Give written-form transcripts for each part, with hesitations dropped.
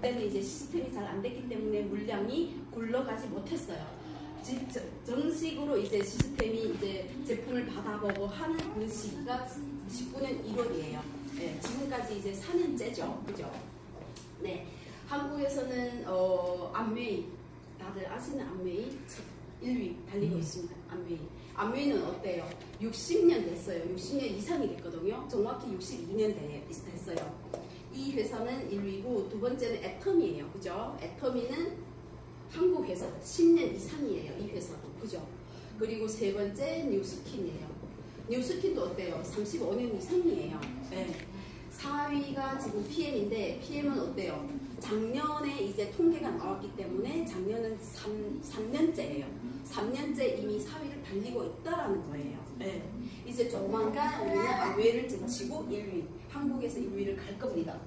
그때는 이제 시스템이 잘 안 됐기 때문에 물량이 굴러가지 못했어요. 정식으로 이제 시스템이 이제 제품을 받아보고 하는 그 시기가 19년 1월이에요. 네, 지금까지 이제 4년째죠. 그죠? 네. 한국에서는 암웨이, 다들 아시는 암웨이 1위 달리고 있습니다. 암웨이는 어때요? 60년 됐어요. 60년 이상이 됐거든요. 정확히 62년 됐어요. 이 회사는 1위고 두 번째는 애터미예요. 그죠? 애터미는 한국 회사 10년 이상이에요. 이 회사도. 그죠? 그리고 세 번째 뉴스킨이에요. 뉴스킨도 어때요? 35년 이상이에요. 네. 4위가 지금 PM인데 PM은 어때요? 작년에 이제 통계가 나왔기 때문에 작년은 3년째예요. 3년째 이미 4위를 달리고 있다라는 거예요. 네. 이제 조만간 우리는 암웨이를 제치고 1위, 한국에서 1위를 갈 겁니다.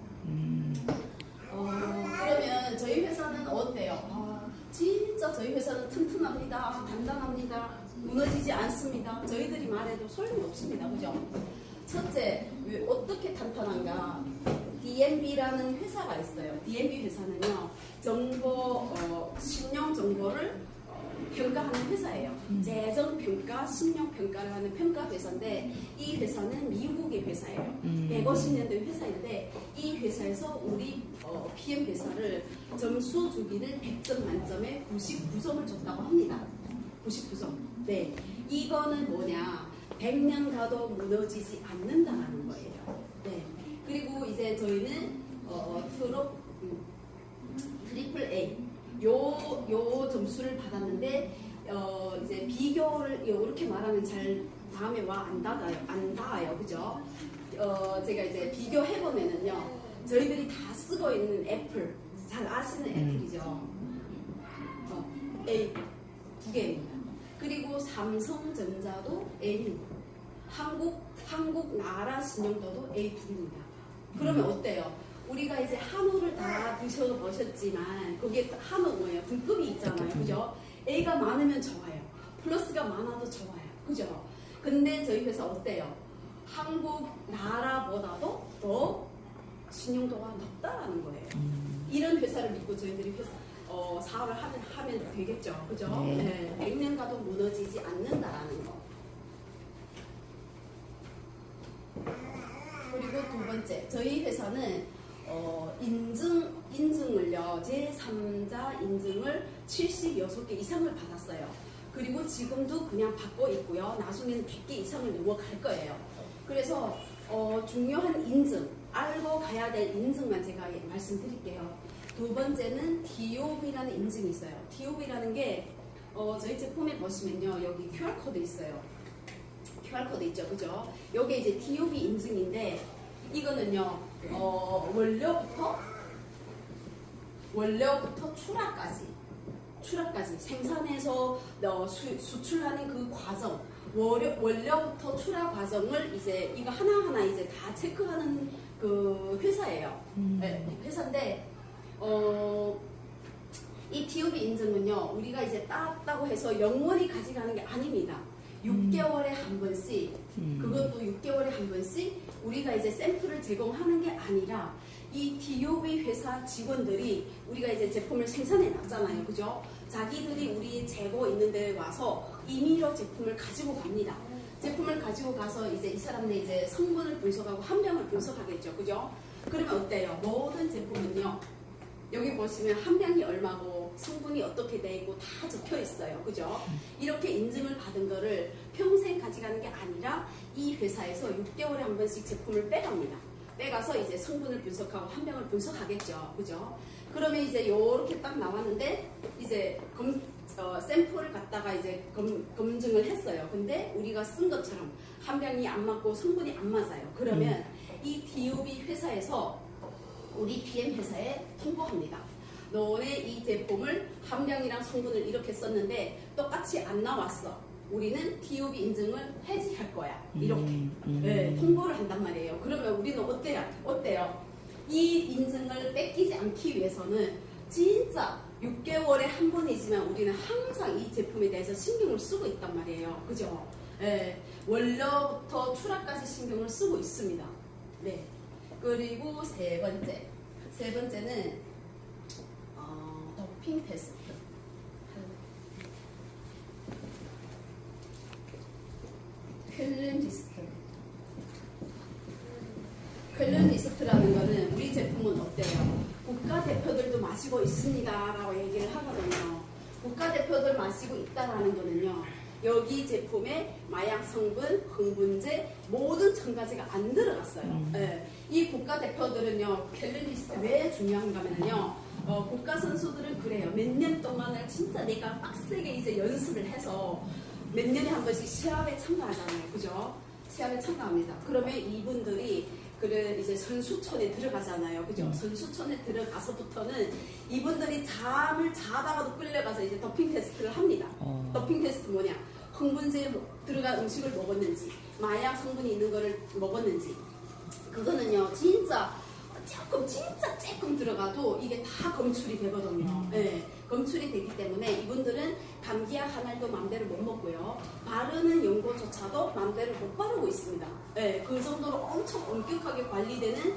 그러면 저희 회사는 어때요? 진짜 저희 회사는 튼튼합니다. 단단합니다. 무너지지 않습니다. 저희들이 말해도 소용이 없습니다. 그죠? 첫째, 어떻게 탄탄한가? DMB라는 회사가 있어요. DMB 회사는요, 신용 정보를 평가하는 회사예요. 재정평가, 신용평가를 하는 평가 회사인데, 이 회사는 미국의 회사예요. 150년대 회사인데, 이 회사에서 우리 PM 회사를 점수 주기를 100점 만점에 99점을 줬다고 합니다. 99점. 네. 이거는 뭐냐? 100년 가도 무너지지 않는다는 거예요. 네. 그리고 이제 저희는 트리플 A 요 점수를 받았는데 이제 비교를 이렇게 말하면 잘 다음에 와 안 닿아요. 그죠? 제가 이제 비교해 보면은요, 저희들이 다 쓰고 있는 애플, 잘 아시는 애플이죠. A 두 개입니다. 그리고 삼성전자도 A입니다. 한국 나라 신용도도 A2입니다. 그러면 어때요? 우리가 이제 한우를 다 드셔보셨지만 거기에 한우 뭐예요? 등급이 있잖아요. 그죠? A가 많으면 좋아요. 플러스가 많아도 좋아요. 그죠? 근데 저희 회사 어때요? 한국 나라보다도 더 신용도가 높다라는 거예요. 이런 회사를 믿고 저희들이 사업을 하면 되겠죠. 그죠? 네. 100년 가도 무너지지 않는다라는 거. 그리고 두 번째, 저희 회사는 인증을요, 제3자 인증을 76개 이상을 받았어요. 그리고 지금도 그냥 받고 있고요. 나중에는 100개 이상을 넘어갈 거예요. 그래서 중요한 인증, 알고 가야 될 인증만 제가 말씀드릴게요. 두 번째는 DOB라는 인증이 있어요. DOB라는 게 저희 제품에 보시면요, 여기 QR코드 있어요. QR코드 있죠, 그죠? 요게 이제 DOB 인증인데, 이거는요, 원료부터 출하까지 생산해서 수출하는 그 과정, 원료부터 출하 과정을 이제 이거 하나하나 이제 다 체크하는 그 회사예요. 네, 회사인데, 이 DOB 인증은요, 우리가 이제 땄다고 해서 영원히 가져가는 게 아닙니다. 6개월에 한 번씩, 그것도 6개월에 한 번씩 우리가 이제 샘플을 제공하는 게 아니라, 이 DOB 회사 직원들이 우리가 이제 제품을 생산해 놨잖아요. 그죠? 자기들이 우리 재고 있는 데 와서 임의로 제품을 가지고 갑니다. 제품을 가지고 가서 이제 이 사람들 이제 성분을 분석하고 함량을 분석하겠죠. 그죠? 그러면 어때요? 모든 제품은요, 여기 보시면 함량이 얼마고 성분이 어떻게 돼 있고 다 적혀 있어요. 그죠? 이렇게 인증을 받은 거를 평생 가져가는 게 아니라 이 회사에서 6개월에 한 번씩 제품을 빼갑니다. 빼가서 이제 성분을 분석하고 함량을 분석하겠죠. 그죠? 그러면 이제 요렇게 딱 나왔는데 이제 샘플을 갖다가 이제 검증을 했어요. 근데 우리가 쓴 것처럼 함량이 안 맞고 성분이 안 맞아요. 그러면 이 DOB 회사에서 우리 PM 회사에 통보합니다. 너네 이 제품을 함량이랑 성분을 이렇게 썼는데 똑같이 안 나왔어. 우리는 DOB 인증을 해지할 거야. 이렇게 네, 통보를 한단 말이에요. 그러면 우리는 어때요? 이 인증을 뺏기지 않기 위해서는 진짜 6개월에 한 번이지만 우리는 항상 이 제품에 대해서 신경을 쓰고 있단 말이에요. 그죠? 네, 원료부터 출하까지 신경을 쓰고 있습니다. 네. 그리고 세 번째는 더핑 테스트. 퀼렌디스트라는 거는 우리 제품은 어때요? 국가대표들도 마시고 있습니다라고 얘기를 하거든요. 국가대표들 마시고 있다라는 거는요. 여기 제품에 마약 성분, 흥분제 모든 첨가제가 안 들어갔어요. 네. 이 국가대표들은요. 퀼렌디스트 왜 중요한가 하면요. 국가 선수들은 그래요. 몇 년 동안을 진짜 내가 빡세게 이제 연습을 해서 몇 년에 한 번씩 시합에 참가하잖아요. 그죠? 시합에 참가합니다. 그러면 이분들이 이제 선수촌에 들어가잖아요. 그죠? 선수촌에 들어가서부터는 이분들이 잠을 자다가도 끌려가서 이제 더핑 테스트를 합니다. 더핑 테스트 뭐냐? 흥분제에 들어간 음식을 먹었는지, 마약 성분이 있는 거를 먹었는지, 그거는요, 진짜 조금 들어가도 이게 다 검출이 되거든요. 네, 검출이 되기 때문에 이분들은 감기약 하나도 맘대로 못 먹고요. 바르는 연고조차도 맘대로 못 바르고 있습니다. 네, 그 정도로 엄청 엄격하게 관리되는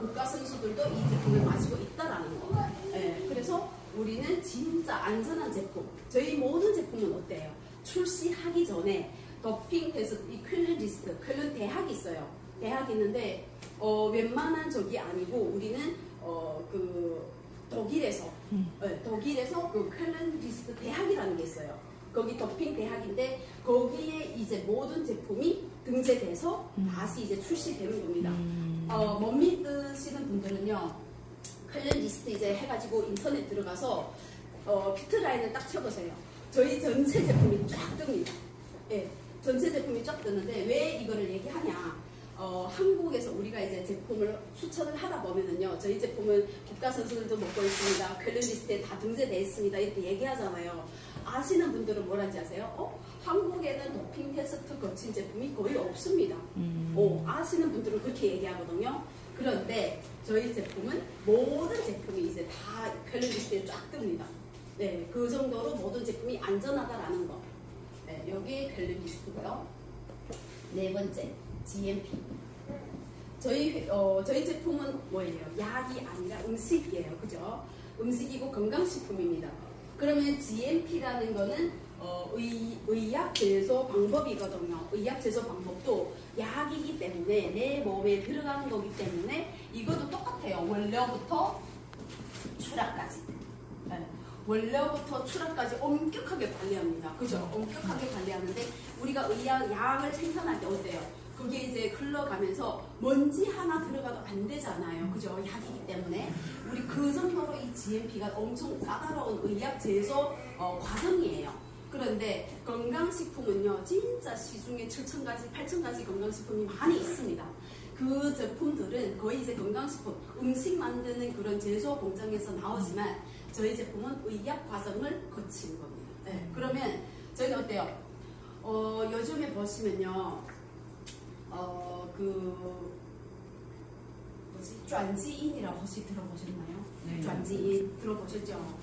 국가 선수들도 이 제품을 마시고 있다라는 거. 네, 그래서 우리는 진짜 안전한 제품. 저희 모든 제품은 어때요? 출시하기 전에 더핑 테스트, 이 퀼렌디스트, 퀼렌 대학이 있어요. 대학이 있는데 웬만한 적이 아니고 우리는 독일에서 그 퀼렌디스트 대학이라는 게 있어요. 거기 더핑 대학인데 거기에 이제 모든 제품이 등재돼서 다시 이제 출시되는 겁니다. 못 믿으시는 분들은요, 퀼렌디스트 이제 해가지고 인터넷 들어가서 피트라인을 딱 쳐보세요. 저희 전체 제품이 쫙 뜹니다. 예, 전체 제품이 쫙 뜨는데 왜 이거를 얘기하냐? 한국에서 우리가 이제 제품을 추천을 하다 보면은요, 저희 제품은 국가 선수들도 먹고 있습니다. 퀼렌디스트에 다 등재되어 있습니다. 이렇게 얘기하잖아요. 아시는 분들은 뭐라는지 아세요? 한국에는 도핑 테스트 거친 제품이 거의 없습니다. 아시는 분들은 그렇게 얘기하거든요. 그런데 저희 제품은 모든 제품이 이제 다 퀼렌디스트에 쫙 뜹니다. 네, 그 정도로 모든 제품이 안전하다라는 거. 네, 여기 퀼렌디스트고요. 네 번째, GMP. 저희 제품은 뭐예요? 약이 아니라 음식이에요. 그죠? 음식이고 건강식품입니다. 그러면 GMP라는 거는 의약 제조 방법이거든요. 의약 제조 방법도 약이기 때문에 내 몸에 들어가는 거기 때문에 이것도 똑같아요. 원료부터 출하까지. 네. 원료부터 출하까지 엄격하게 관리합니다. 그죠? 엄격하게 관리하는데 우리가 약을 생산할 때 어때요? 그게 이제 흘러가면서 먼지 하나 들어가도 안 되잖아요. 그죠? 약이기 때문에. 우리 그 정도로 이 GMP가 엄청 까다로운 의약 제조 과정이에요. 그런데 건강식품은요, 진짜 시중에 7,000가지, 8,000가지 건강식품이 많이 있습니다. 그 제품들은 거의 이제 건강식품, 음식 만드는 그런 제조 공장에서 나오지만 저희 제품은 의약 과정을 거친 겁니다. 네, 그러면 저희는 어때요? 요즘에 보시면요, 쫀지인이라고 혹시 들어보셨나요? 네. 쫀지인 들어보셨죠?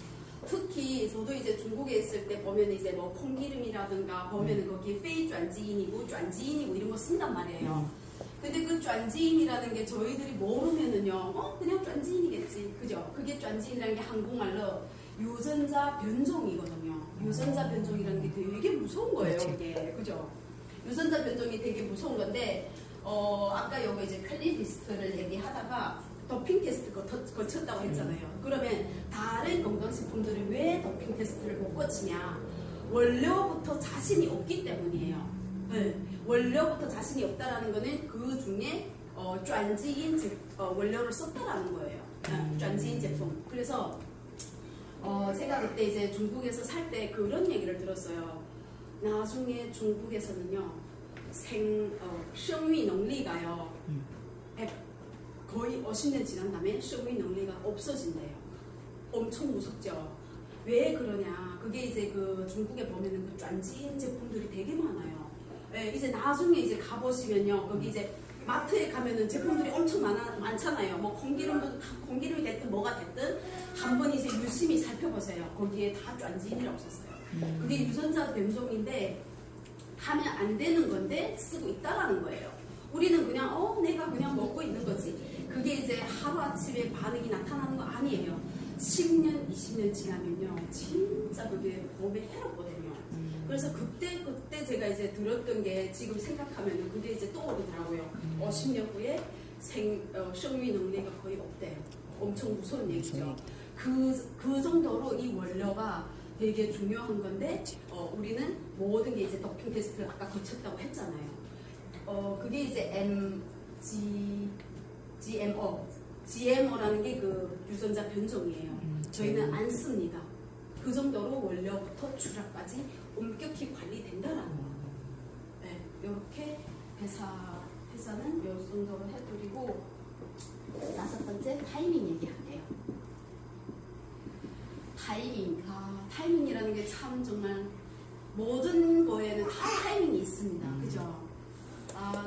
특히 저도 이제 중국에 있을 때 보면 이제 뭐 콩기름이라든가 보면은 거기 페이 쫀지인이고 쫀지인이고 이런 거 쓴단 말이에요. 근데 그 쫀지인이라는 게 저희들이 모르면은요, 그냥 쫀지인이겠지. 그죠? 그게 쫀지인이라는 게 한국말로 유전자 변종이거든요. 유전자 변종이라는 게 되게 무서운 거예요, 이게. 그죠? 유전자 변종이 되게 무서운 건데, 아까 여기 이제 퀼렌디스트를 얘기하다가 더핑 테스트 거쳤다고 했잖아요. 그러면 다른 건강식품들이 왜 더핑 테스트를 못 거치냐? 원료부터 자신이 없기 때문이에요. 네. 원료부터 자신이 없다라는 거는 그 중에 쫀지인 원료를 썼다라는 거예요. 쫀지인 제품. 그래서 제가 그때 이제 중국에서 살 때 그런 얘기를 들었어요. 나중에 중국에서는요, 생위 능리가요, 거의 50년 지난 다음에 생위 능리가 없어진대요. 엄청 무섭죠. 왜 그러냐? 그게 이제 그 중국에 보면은 그 쫀지인 제품들이 되게 많아요. 네, 이제 나중에 이제 가보시면요, 거기 이제 마트에 가면은 제품들이 엄청 많잖아요. 뭐 콩기름이 됐든 뭐가 됐든 한번 이제 유심히 살펴보세요. 거기에 다 쫀지인이라고 썼어요. 그게 유전자 변종인데 하면 안 되는 건데 쓰고 있다라는 거예요. 우리는 그냥 내가 그냥 먹고 있는 거지. 그게 이제 하루아침에 반응이 나타나는 거 아니에요. 10년, 20년 지나면요, 진짜 그게 몸에 해롭거든요. 그래서 그때 제가 이제 들었던 게 지금 생각하면 그게 이제 떠오르더라고요. 10년 후에 생위 능력이 거의 없대요. 엄청 무서운 얘기죠. 그 정도로 이 원료가 되게 중요한 건데, 우리는 모든 게 이제 도핑 테스트를 아까 거쳤다고 했잖아요. 그게 이제 GMO라는 게 그 유전자 변종이에요. 저희는 안 씁니다. 그 정도로 원료부터 추락까지 엄격히 관리된다라는 거. 네, 이렇게 회사는 이 정도로 해드리고, 5번째 타이밍 얘기할게요. 타이밍이라는 게 참 정말 모든 거에는 다 타이밍이 있습니다. 그죠?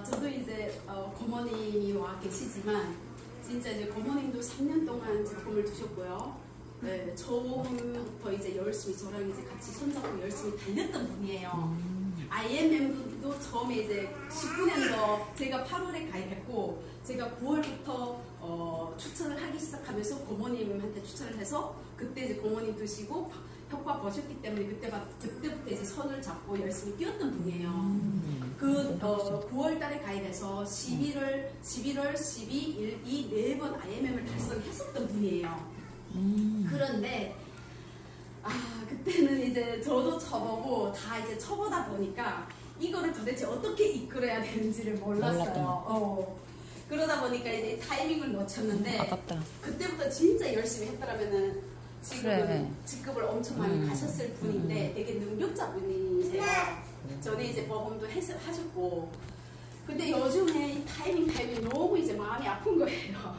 저도 이제 고모님이 와 계시지만 진짜 이제 고모님도 3년 동안 제품을 두셨고요. 네, 처음부터 이제 열심히 저랑 이제 같이 손잡고 열심히 달렸던 분이에요. IMM도 처음에 이제 19년도 제가 8월에 가입했고 제가 9월부터 추천을 하기 시작하면서 고모님한테 추천을 해서 그때 이제 고모님 드시고 효과 보셨기 때문에 그때부터 이제 손을 잡고 열심히 뛰었던 분이에요. 9월 달에 가입해서 11월, 12, 1, 2, 4번 IMM을 달성했었던 분이에요. 그런데 그때는 이제 저도 쳐보고 다 이제 쳐보다 보니까 이거를 도대체 어떻게 이끌어야 되는지를 몰랐어요. 그러다 보니까 이제 타이밍을 놓쳤는데 아깝다. 그때부터 진짜 열심히 했더라면은 직급을 엄청 많이 가셨을 분인데 되게 능력자 분이세요. 전에 이제 보험도 하셨고, 근데 요즘에 이 타이밍 너무 이제 마음이 아픈 거예요.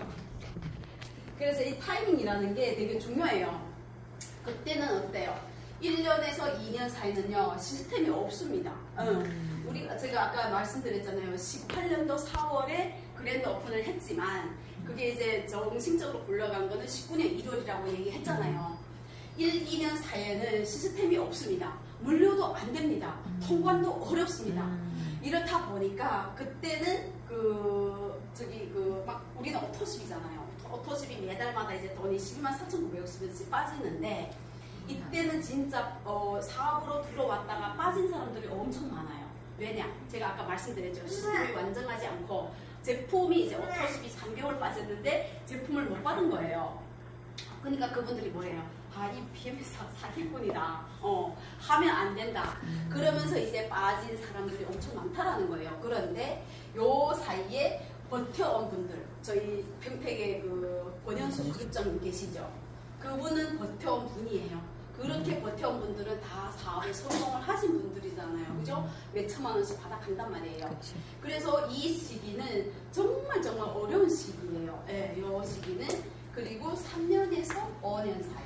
그래서 이 타이밍이라는 게 되게 중요해요. 그때는 어때요? 1년에서 2년 사이는요, 시스템이 없습니다. 제가 아까 말씀드렸잖아요. 18년도 4월에 그랜드 오픈을 했지만, 그게 이제 정식적으로 굴러간 거는 19년 1월이라고 얘기했잖아요. 1, 2년 사이에는 시스템이 없습니다. 물류도 안 됩니다. 통관도 어렵습니다. 이렇다 보니까 그때는 막 우리는 오토십이잖아요. 오토십이 매달마다 이제 돈이 124,950원씩 빠지는데 이때는 진짜 사업으로 들어왔다가 빠진 사람들이 엄청 많아요. 왜냐? 제가 아까 말씀드렸죠. 시스템이 완전하지 않고 제품이 이제 오토십이 3개월 빠졌는데 제품을 못 받은 거예요. 그러니까 그분들이 뭐래요? 이 PM회사 사기꾼이다. 하면 안 된다. 그러면서 이제 빠진 사람들이 엄청 많다라는 거예요. 그런데 요 사이에 버텨온 분들, 저희 평택의 그 권현수 그룹장님 계시죠? 그분은 버텨온 분이에요. 그렇게 버텨온 분들은 다 사업에 성공을 하신 분들이잖아요. 그죠? 몇 천만 원씩 받아간단 말이에요. 그치. 그래서 이 시기는 정말 어려운 시기예요. 네, 이 시기는. 그리고 3년에서 5년 사이.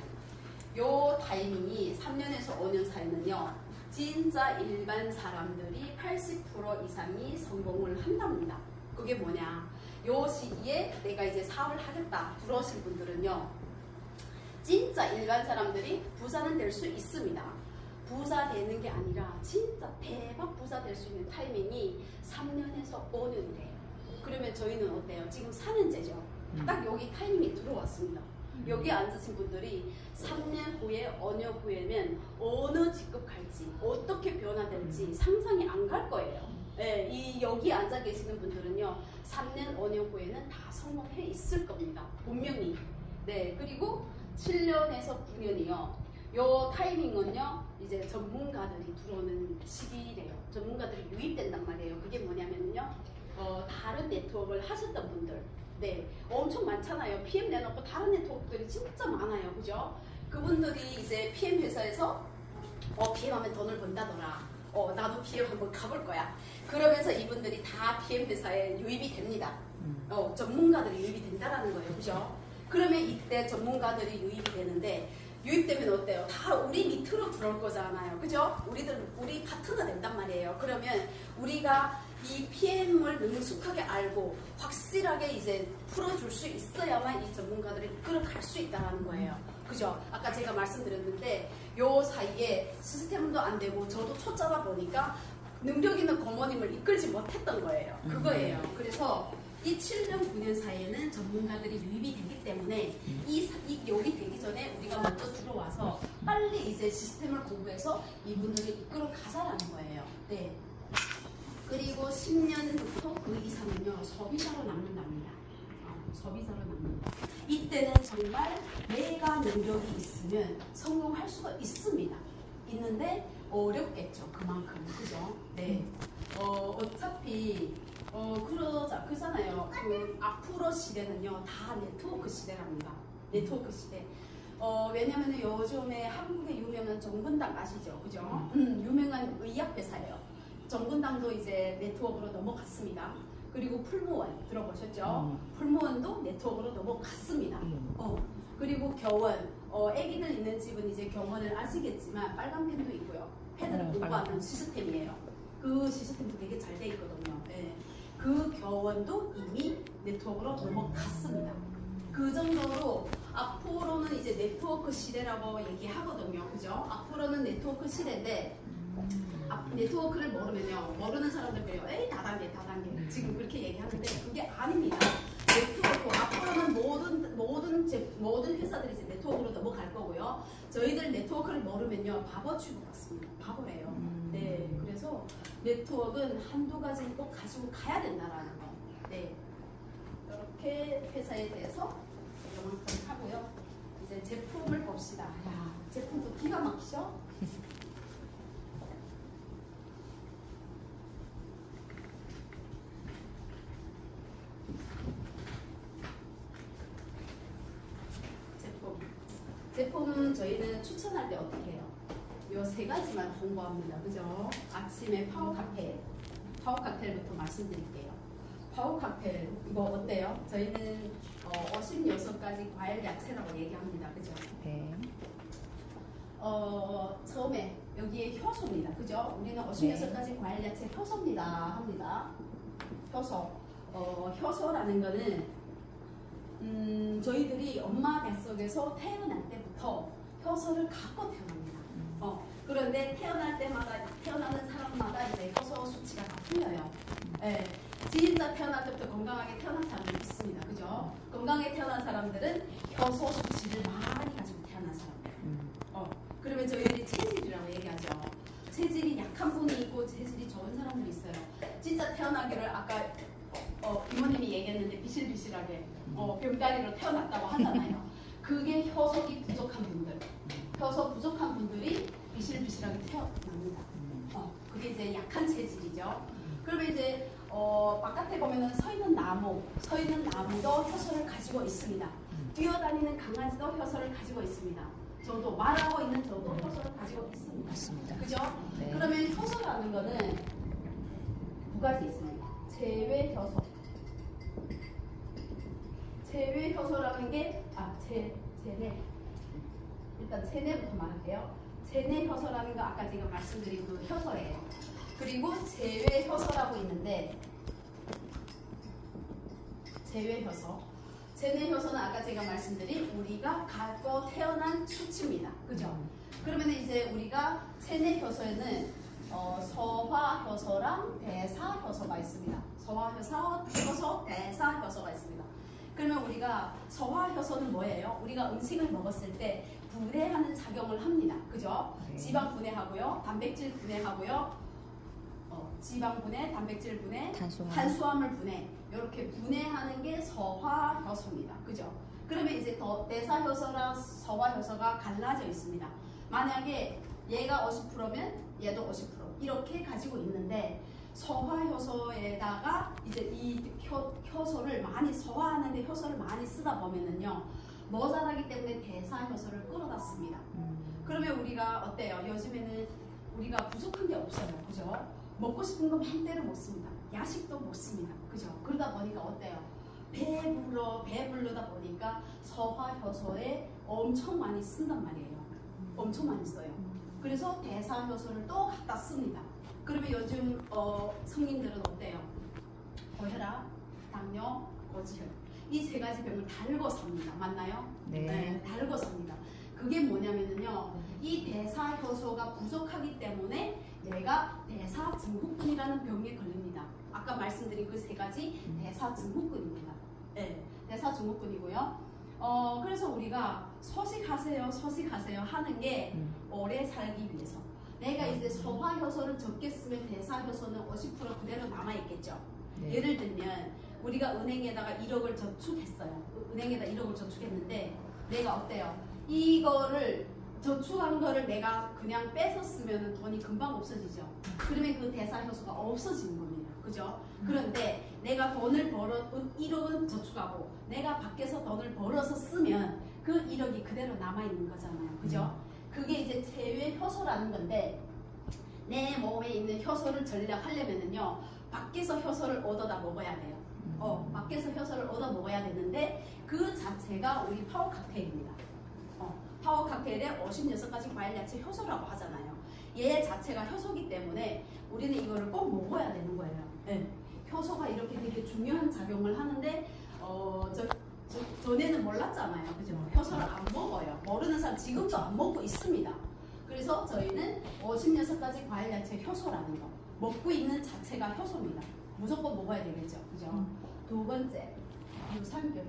요 타이밍이 3년에서 5년 사이는요, 진짜 일반 사람들이 80% 이상이 성공을 한답니다. 그게 뭐냐? 요 시기에 내가 이제 사업을 하겠다 들어오신 분들은요, 진짜 일반 사람들이 부자는 될 수 있습니다. 부자 되는 게 아니라 진짜 대박 부자 될 수 있는 타이밍이 3년에서 5년이래요. 그러면 저희는 어때요? 지금 4년째죠. 딱 여기 타이밍에 들어왔습니다. 여기 앉으신 분들이 3년 후에, 5년 후에는 어느 직급 갈지, 어떻게 변화될지 상상이 안 갈 거예요. 네, 여기 앉아 계시는 분들은요, 3년, 5년 후에는 다 성공해 있을 겁니다. 분명히. 네, 그리고 7년에서 9년이요. 요 타이밍은요, 이제 전문가들이 들어오는 시기래요. 전문가들이 유입된단 말이에요. 그게 뭐냐면요, 다른 네트워크를 하셨던 분들. 네, 엄청 많잖아요. PM 내놓고 다른 네트워크들이 진짜 많아요. 그죠? 그분들이 이제 PM 회사에서 PM 하면 돈을 번다더라. 나도 PM 한번 가볼 거야. 그러면서 이분들이 다 PM 회사에 유입이 됩니다. 전문가들이 유입이 된다라는 거예요. 그죠? 그러면 이때 전문가들이 유입이 되는데, 유입되면 어때요? 다 우리 밑으로 들어올 거잖아요. 그죠? 우리 파트너 된단 말이에요. 그러면 우리가 이 PM을 능숙하게 알고 확실하게 이제 풀어줄 수 있어야만 이 전문가들이 이끌어갈 수 있다는 거예요. 그죠? 아까 제가 말씀드렸는데 요 사이에 시스템도 안 되고 저도 초짜다 보니까 능력 있는 고모님을 이끌지 못했던 거예요. 그거예요. 그래서 이 7년, 9년 사이에는 전문가들이 유입이 되기 때문에 여기 되기 전에 이제 시스템을 공부해서 이분들을 이끌어 가자라는 거예요. 네. 그리고 10년부터 그 이상은요 소비자로 남는답니다. 소비자로 남는다. 이때는 정말 내가 능력이 있으면 성공할 수가 있습니다. 있는데 어렵겠죠. 그만큼 그죠? 네. 어차피 그러잖아요. 그 앞으로 시대는요 다 네트워크 시대랍니다. 네트워크 시대. 왜냐면 요즘에 한국의 유명한 정근당 아시죠? 그죠? 유명한 의약회사예요. 정근당도 이제 네트워크로 넘어갔습니다. 그리고 풀무원 들어보셨죠? 풀무원도 네트워크로 넘어갔습니다. 그리고 겨원, 애기들 있는 집은 이제 겨원을 아시겠지만 빨간 펜도 있고요. 패드를 공부하는 시스템이에요. 그 시스템도 되게 잘 돼 있거든요. 네. 그 겨원도 이미 네트워크로 넘어갔습니다. 그 정도로 앞으로는 이제 네트워크 시대라고 얘기하거든요. 그죠? 앞으로는 네트워크 시대인데 네트워크를 모르는 사람들이요. 에이 다단계 지금 그렇게 얘기하는데 그게 아닙니다. 네트워크 앞으로는 모든 회사들이 이제 네트워크로 넘어갈 거고요. 저희들 네트워크를 모르면요 바보 취급받습니다. 바보래요. 네, 그래서 네트워크는 한두 가지는 꼭 가지고 가야 된다라는 거. 네, 이렇게 회사에 대해서 이만큼 하고요. 이제 제품을 봅시다. 야, 제품도 기가 막히죠? 제품 저희는 추천할 때 어떻게 해요? 요 세 가지만 홍보합니다. 그죠? 아침에 파워 칵테일부터 말씀드릴게요. 파워 칵테일 이거 어때요? 저희는 56가지 과일 야채라고 얘기합니다. 그죠? 네. 처음에 여기에 효소입니다. 그죠? 우리는 56가지 과일 야채 효소입니다. 합니다. 효소. 효소라는 거는 저희들이 엄마 뱃속에서 태어날 때부터 효소를 갖고 태어납니다. 그런데 태어나는 사람마다 이제 효소 수치가 다 틀려요. 예, 진짜 태어날 때부터 건강하게 태어난 사람들이 있습니다. 그죠? 건강하게 태어난 사람들은 효소 수치를 많이 가지고 태어난 사람들. 그러면 저희들이 체질이라고 얘기하죠. 체질이 약한 분이 있고 체질이 좋은 사람들이 있어요. 진짜 태어나기를 아까 이모님이 얘기했는데 비실비실하게 병다리로 태어났다고 하잖아요. 그게 효소가 부족한 분들이 비실비실하게 태어납니다. 그게 이제 약한 체질이죠. 그러면 이제 바깥에 보면은 서 있는 나무도 효소를 가지고 있습니다. 뛰어다니는 강아지도 효소를 가지고 있습니다. 저도 말하고 있는 저도 효소를 가지고 있습니다. 맞습니다. 그죠? 네. 그러면 효소라는 거는 두 가지 있습니다. 제외 효소. 제외 효소라는 게 제내. 일단 제내부터 말할게요. 제내 효소라는 거 아까 제가 말씀드린 그 효소예요. 그리고 제외 효소라고 있는데 제외 효소. 제내 효소는 아까 제가 말씀드린 우리가 갖고 태어난 수치입니다. 그죠? 그러면 이제 우리가 체내 효소에는 소화 효소랑 대사 효소가 있습니다. 소화 효소, 대사 효소가 있습니다. 그러면 우리가 소화 효소는 뭐예요? 우리가 음식을 먹었을 때 분해하는 작용을 합니다. 그죠? 네. 지방 분해하고요, 단백질 분해하고요, 지방 분해, 단백질 분해, 탄수화물 분해, 이렇게 분해하는 게 소화 효소입니다. 그죠? 그러면 이제 대사 효소랑 소화 효소가 갈라져 있습니다. 만약에 얘가 50%면 얘도 50% 이렇게 가지고 있는데 소화 효소에다가 이제 이 효소를 많이 소화하는데 효소를 많이 쓰다 보면은요 모자라기 때문에 대사 효소를 끌어다 씁니다. 그러면 우리가 어때요? 요즘에는 우리가 부족한 게 없어요. 그죠? 먹고 싶은 거 맘대로 먹습니다. 야식도 먹습니다. 그죠? 그러다 보니까 어때요? 배부르다 보니까 소화 효소에 엄청 많이 쓴단 말이에요. 엄청 많이 써요. 그래서 대사 효소를 또 갖다 씁니다. 그러면 요즘 성인들은 어때요? 고혈압, 당뇨, 고지혈 이 세 가지 병을 달고 삽니다. 맞나요? 네. 달고 삽니다. 그게 뭐냐면요, 이 대사 효소가 부족하기 때문에 얘가 대사증후군이라는 병에 걸립니다. 아까 말씀드린 그 세 가지 대사증후군입니다. 네, 대사증후군이고요. 그래서 우리가 서식하세요, 서식하세요 하는 게 오래 살기 위해서. 내가 이제 소화 효소를 적게 쓰면 대사 효소는 50% 그대로 남아있겠죠. 네. 예를 들면 우리가 은행에다가 1억을 저축했어요. 은행에다 1억을 저축했는데 내가 어때요? 이거를 저축한 거를 내가 그냥 뺏어 쓰면 돈이 금방 없어지죠. 그러면 그 대사 효소가 없어지는 겁니다. 그죠? 그런데 내가 돈을 1억은 저축하고 내가 밖에서 돈을 벌어서 쓰면 그 1억이 그대로 남아있는 거잖아요. 그죠? 그게 이제 체외 효소라는 건데 내 몸에 있는 효소를 전략하려면은요 밖에서 효소를 얻어다 먹어야 돼요. 밖에서 효소를 얻어 먹어야 되는데 그 자체가 우리 파워 칵테일입니다. 파워 칵테일에 56가지 과일 야채 효소라고 하잖아요. 얘 자체가 효소기 때문에 우리는 이거를 꼭 먹어야 되는 거예요. 네. 효소가 이렇게 되게 중요한 작용을 하는데 전에는 몰랐잖아요. 그죠? 효소를 안 먹어요. 모르는 사람 지금도 안 먹고 있습니다. 그래서 저희는 56가지 과일 야채 효소라는 거 먹고 있는 자체가 효소입니다. 무조건 먹어야 되겠죠. 그죠? 두 번째, 유산균.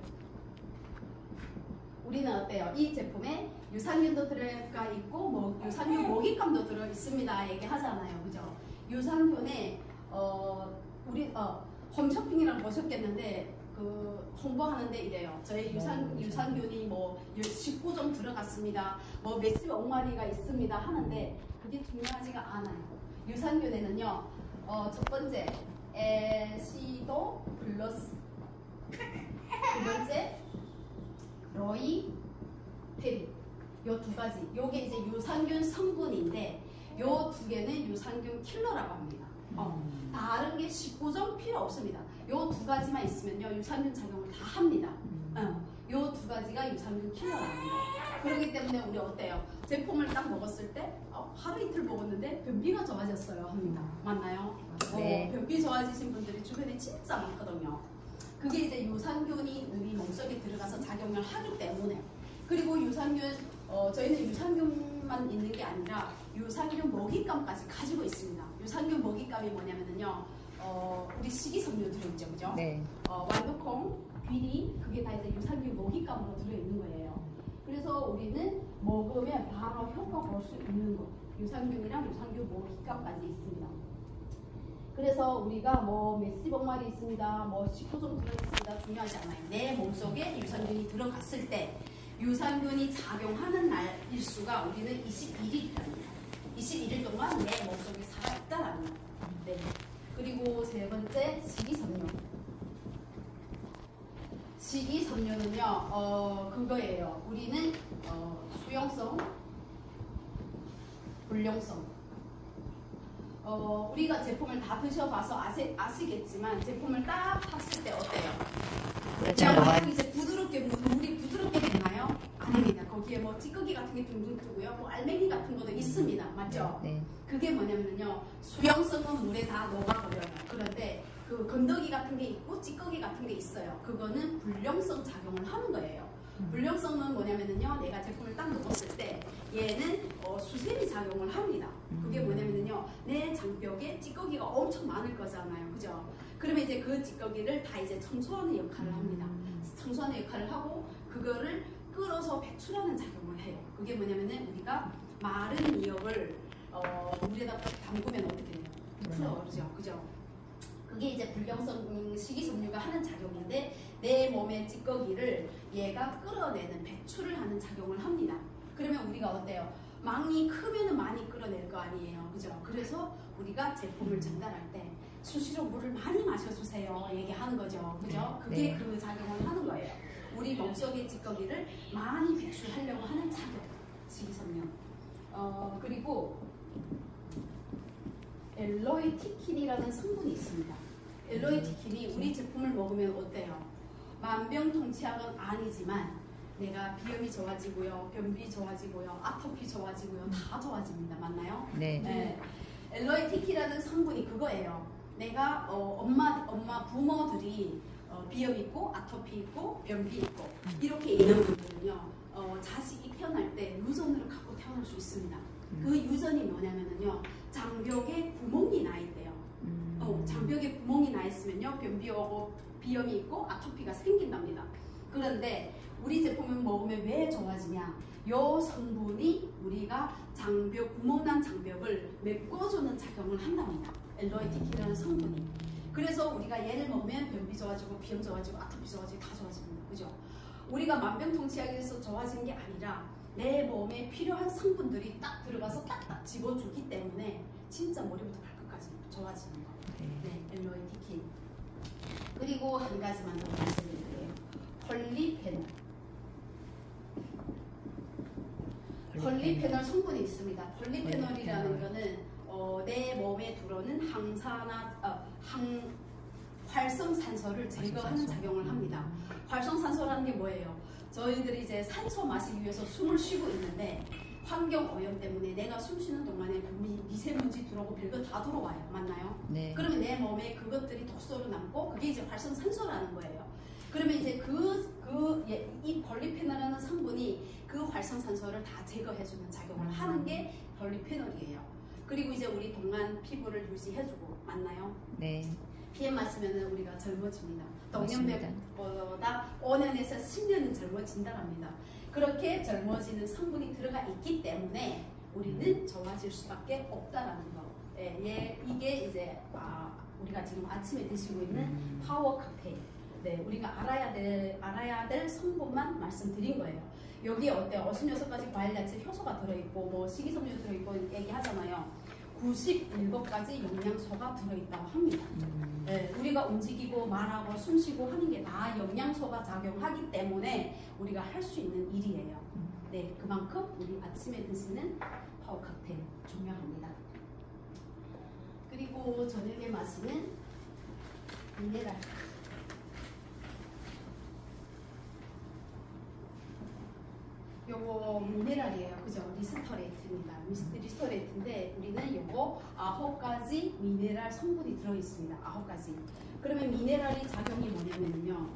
우리는 어때요? 이 제품에 유산균도 들어가 있고 유산균 먹잇감도 들어 있습니다. 얘기하잖아요. 그죠? 유산균에 우리 홈쇼핑이랑 보셨겠는데 그 홍보하는데 이래요. 저희 유산균이 뭐 19종 들어갔습니다. 뭐 몇십억 마리가 있습니다 하는데 그게 중요하지가 않아요. 유산균에는요. 첫 번째 에시도 플러스, 두 번째 로이테린, 요 두 가지. 요게 이제 유산균 성분인데 요 두 개는 유산균 킬러라고 합니다. 다른 게 19종 필요 없습니다. 요 두 가지만 있으면요 유산균 작용을 다 합니다. 요 두 가지가 유산균 킬러랍니다. 그렇기 때문에 우리 어때요? 제품을 딱 먹었을 때 하루 이틀 먹었는데 변비가 좋아졌어요 합니다. 맞나요? 네. 변비 좋아지신 분들이 주변에 진짜 많거든요. 그게 이제 유산균이 우리 몸속에 들어가서 작용을 하기 때문에. 그리고 유산균 저희는 유산균만 있는 게 아니라 유산균 먹잇감까지 가지고 있습니다. 유산균 먹잇감이 뭐냐면요 우리 식이섬유 들어있죠, 그죠? 네. 완두콩, 귀리 그게 다 이제 유산균 먹잇감으로 들어있는 거예요. 그래서 우리는 먹으면 바로 효과 볼 수 있는 거. 유산균이랑 유산균 먹잇감까지 있습니다. 그래서 우리가 뭐 몇십억 마리 있습니다, 뭐 19종 들어있습니다 중요하지 않아요. 내 몸속에 유산균이 들어갔을 때 유산균이 작용하는 날 일수가 우리는 21일이랍니다. 21일 동안 내 몸속에 살아있다라는 거. 네. 그리고 세 번째 식이섬유. 식이섬유는요 그거예요. 우리는 수용성, 불용성. 우리가 제품을 다 드셔봐서 아시겠지만 제품을 딱 탔을 때 어때요? 그냥 이제 부드럽게 물이 부드럽게 되나요? 아닙니다. 거기에 뭐 찌꺼기 같은 게 둥둥 뜨고요, 뭐 알맹이 같은 것도 있습니다. 맞죠? 네. 그게 뭐냐면요 수용성은 물에 다 녹아버려요. 그런데 그 건더기 같은 게 있고 찌꺼기 같은 게 있어요. 그거는 불용성 작용을 하는 거예요. 불용성은 뭐냐면요 내가 제품을 딱 먹었을 때 얘는 수세미 작용을 합니다. 그게 뭐냐면요 내 장벽에 찌꺼기가 엄청 많을 거잖아요. 그죠? 그러면 이제 그 찌꺼기를 다 이제 청소하는 역할을 합니다. 청소하는 역할을 하고 그거를 끌어서 배출하는 작용을 해요. 그게 뭐냐면은 우리가 마른 미역을 물에다 담그면 어떻게 돼요? 풀어오르죠. 그죠? 그게 이제 불용성 식이섬유가 하는 작용인데 내 몸의 찌꺼기를 얘가 끌어내는 배출을 하는 작용을 합니다. 그러면 우리가 어때요? 망이 크면은 많이 끌어낼 거 아니에요. 그죠? 그래서 우리가 제품을 전달할 때 수시로 물을 많이 마셔주세요 얘기하는 거죠. 그죠? 그게 네. 그 작용을 하는 거예요. 우리 몸속의 찌꺼기를 많이 배출하려고 하는 작용. 식이섬유. 그리고 엘로이티킨이라는 성분이 있습니다. 엘로이티킨이 우리 제품을 먹으면 어때요? 만병통치약은 아니지만 내가 비염이 좋아지고요, 변비 좋아지고요, 아토피 좋아지고요, 다 좋아집니다. 맞나요? 네. 네. 엘로이티킨이라는 성분이 그거예요. 내가 엄마 부모들이 비염 있고 아토피 있고 변비 있고 이렇게 있는 분들은요 자식이 태어날 때 유전을 갖고 태어날 수 있습니다. 그 유전이 뭐냐면요 장벽에 구멍이 나 있대요. 장벽에 구멍이 나 있으면요 변비 오고 비염이 있고 아토피가 생긴답니다. 그런데 우리 제품을 먹으면 왜 좋아지냐? 요 성분이 우리가 장벽, 구멍난 장벽을 메꿔주는 작용을 한답니다. 엘로이티킨이라는 성분이. 그래서 우리가 얘를 먹으면 변비 좋아지고 비염 좋아지고 아토피 좋아지고 다 좋아집니다. 그죠? 우리가 만병통치약에 해서 좋아지는 게 아니라 내 몸에 필요한 성분들이 딱 들어가서 딱딱 집어주기 때문에 진짜 머리부터 발끝까지 좋아지는 거. 네, 엘로이티킨. 그리고 한 가지만 더 말씀드릴게요. 폴리페놀. 폴리페놀 성분이 있습니다. 폴리페놀이라는 거는 내 몸에 들어오는 활성산소를 제거하는 작용을 합니다. 활성산소라는 게 뭐예요? 저희들이 이제 산소 마시기 위해서 숨을 쉬고 있는데 환경 오염 때문에 내가 숨 쉬는 동안에 미세먼지 들어오고 별거 다 들어와요. 맞나요? 네. 그러면 내 몸에 그것들이 독소로 남고 그게 이제 활성산소라는 거예요. 그러면 이제 이 폴리페놀이라는 성분이 그 활성산소를 다 제거해주는 작용을 하는 게 폴리페놀이에요. 그리고 이제 우리 동안 피부를 유지해주고, 맞나요? 네. PM 맞으면 우리가 젊어집니다. 동년배보다 5년에서 10년은 젊어진다랍니다. 그렇게 젊어지는 성분이 들어가 있기 때문에 우리는 좋아질 수밖에 없다라는 거. 이게 이제 우리가 지금 아침에 드시고 있는 파워 카페인. 네, 우리가 알아야 될 성분만 말씀드린 거예요. 여기에 어때요? 56가지 과일 야채 효소가 들어있고 뭐 식이섬유 들어있고 얘기하잖아요. 97가지 영양소가 들어있다고 합니다. 네, 우리가 움직이고 말하고 숨쉬고 하는 게 다 영양소가 작용하기 때문에 우리가 할 수 있는 일이에요. 네, 그만큼 우리 아침에 드시는 파워 칵테일 중요합니다. 그리고 저녁에 마시는 미네랄. 요거 미네랄이에요. 그죠? 리스터레이트입니다. 리스터레이트인데 우리는 요거 9가지 미네랄 성분이 들어있습니다. 9가지. 그러면 미네랄이 작용이 뭐냐면요.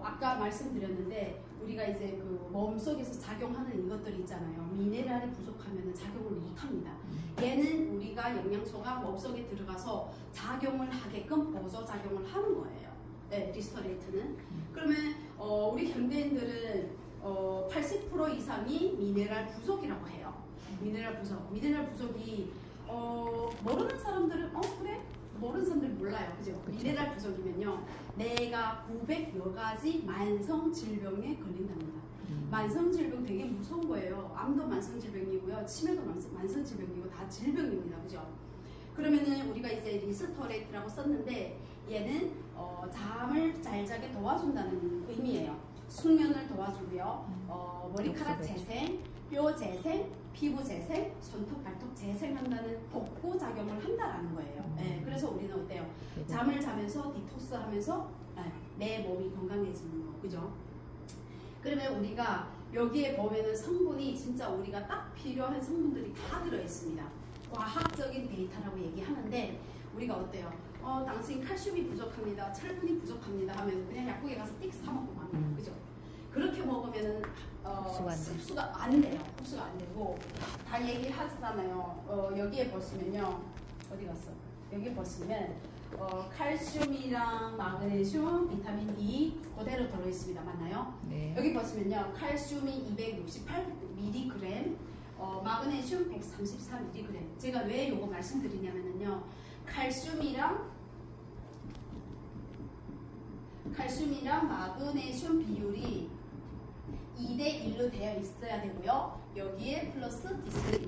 아까 말씀드렸는데 우리가 이제 그 몸속에서 작용하는 이것들이 있잖아요. 미네랄이 부족하면 작용을 못합니다. 얘는 우리가 영양소가 몸속에 들어가서 작용을 하게끔 보조작용을 하는 거예요. 네, 리스터레이트는. 그러면 우리 현대인들은 80% 이상이 미네랄 부족이라고 해요. 미네랄 부족이 모르는 사람들은 그래? 모르는 사람들은 몰라요. 그죠? 그렇죠. 미네랄 부족이면요. 내가 900여 가지 만성 질병에 걸린답니다. 만성 질병 되게 무서운 거예요. 암도 만성 질병이고요. 치매도 만성 질병이고 다 질병입니다. 그죠? 그러면은 우리가 이제 리스터레이트라고 썼는데 얘는 잠을 잘 자게 도와준다는 의미예요. 숙면을 도와주고요. 머리카락 재생, 뼈 재생, 피부 재생, 손톱, 발톱 재생한다는 복구 작용을 한다라는 거예요. 네, 그래서 우리는 어때요? 잠을 자면서 디톡스하면서 내 몸이 건강해지는 거, 그죠? 그러면 우리가 여기에 보면은 성분이 진짜 우리가 딱 필요한 성분들이 다 들어있습니다. 과학적인 데이터라고 얘기하는데 우리가 어때요? 당신 칼슘이 부족합니다. 철분이 부족합니다 하면 그냥 약국에 가서 띡 사먹고 맙니다. 그죠? 그렇게 먹으면 흡수가 안 돼요. 흡수가 안 되고 다 얘기하잖아요. 여기에 보시면요. 어디 갔어? 여기 보시면 칼슘이랑 마그네슘, 비타민 D 그대로 들어있습니다. 맞나요? 네. 여기 보시면요. 칼슘이 268mg, 마그네슘 134mg. 제가 왜 이거 말씀드리냐면요. 칼슘이랑 마그네슘 비율이 2대1로 되어 있어야 되고요. 여기에 플러스 D3,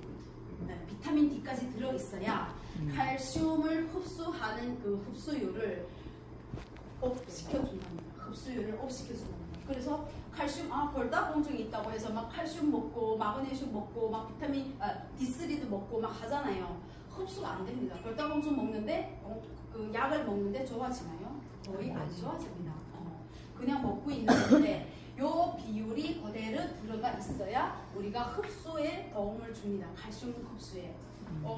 비타민 D까지 들어있어야 칼슘을 흡수하는 그 흡수율을 업 시켜준답니다. 흡수율을 업 시켜준답니다. 그래서 칼슘, 골다공증이 있다고 해서 막 칼슘 먹고 마그네슘 먹고 막 비타민 D3도 먹고 막 하잖아요. 흡수가 안 됩니다. 골다공증 먹는데 그 약을 먹는데 좋아지나요? 거의 안 좋아집니다. 그냥 먹고 있는 건데 요 비율이 그대로 들어가 있어야 우리가 흡수에 도움을 줍니다. 칼슘 흡수에.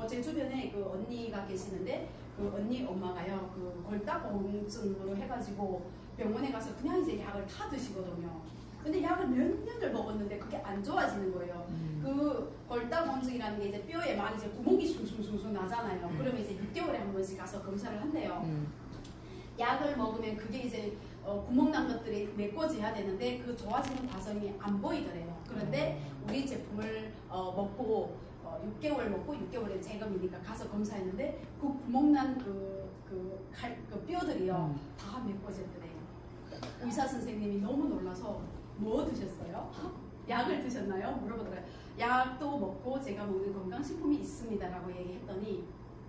제 주변에 그 언니가 계시는데 그 언니 엄마가요 그 골다공증으로 해가지고 병원에 가서 그냥 이제 약을 다 드시거든요. 근데 약을 몇 년을 먹었는데 그게 안 좋아지는 거예요. 그 골다공증이라는 게 이제 뼈에 막 이제 구멍이 숭숭숭숭 나잖아요. 그러면 이제 6개월에 한 번씩 가서 검사를 한대요. 약을 먹으면 그게 이제 구멍 난 것들이 메꿔져야 되는데 그 좋아지는 과정이 안 보이더래요. 그런데 우리 제품을 먹고 6개월 먹고 6개월에 재검이니까 가서 검사했는데 그 구멍난 그 뼈들이요 다 메꿔졌더래요. 의사 선생님이 너무 놀라서 뭐 드셨어요? 약을 드셨나요? 물어보더라고요. 약도 먹고 제가 먹는 건강식품이 있습니다라고 얘기했더니